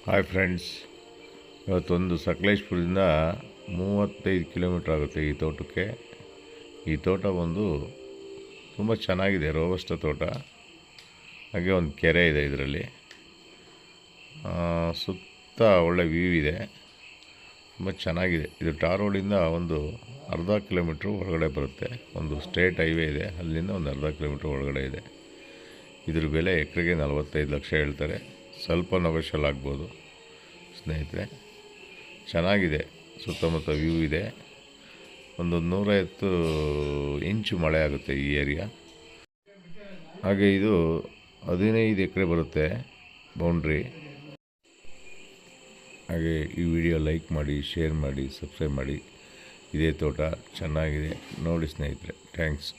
Hi friends, ಇವತ್ತೊಂದು ಸಕಲೇಶ್ಪುರದಿಂದ 35 kilometre ಆಗುತ್ತೆ ಈ ತೋಟಕ್ಕೆ. ಈ ತೋಟ ಒಂದು ತುಂಬ ಚೆನ್ನಾಗಿದೆ, ರೋಬಸ್ಟ ತೋಟ. ಹಾಗೆ ಒಂದು ಕೆರೆ ಇದೆ ಇದರಲ್ಲಿ. ಸುತ್ತ ಒಳ್ಳೆ ವ್ಯೂ ಇದೆ, ತುಂಬ ಚೆನ್ನಾಗಿದೆ. ಇದು ಟಾರ್ ರೋಡಿಂದ ಒಂದು ಅರ್ಧ ಕಿಲೋಮೀಟ್ರ್ ಒಳಗಡೆ ಬರುತ್ತೆ. ಒಂದು ಸ್ಟೇಟ್ ಹೈವೇ ಇದೆ, ಅಲ್ಲಿಂದ ಒಂದು ಅರ್ಧ ಕಿಲೋಮೀಟ್ರ್ ಒಳಗಡೆ ಇದೆ. ಇದ್ರ ಬೆಲೆ ಎಕರೆಗೆ 45 ಲಕ್ಷ ಹೇಳ್ತಾರೆ. ಸ್ವಲ್ಪ ನೆಗೋಷಿಯಬಲ್ ಆಗ್ಬೋದು ಸ್ನೇಹಿತರೆ. ಚೆನ್ನಾಗಿದೆ, ಸುತ್ತಮುತ್ತ ವ್ಯೂ ಇದೆ. ಒಂದು 150 ಇಂಚು ಮಳೆ ಆಗುತ್ತೆ ಈ ಏರಿಯಾ. ಹಾಗೆ ಇದು 15 ಎಕರೆ ಬರುತ್ತೆ ಬೌಂಡ್ರಿ. ಹಾಗೆ ಈ ವಿಡಿಯೋ ಲೈಕ್ ಮಾಡಿ, ಶೇರ್ ಮಾಡಿ, ಸಬ್ಸ್ಕ್ರೈಬ್ ಮಾಡಿ. ಇದೇ ತೋಟ ಚೆನ್ನಾಗಿದೆ ನೋಡಿ ಸ್ನೇಹಿತರೆ. ಥ್ಯಾಂಕ್ಸ್.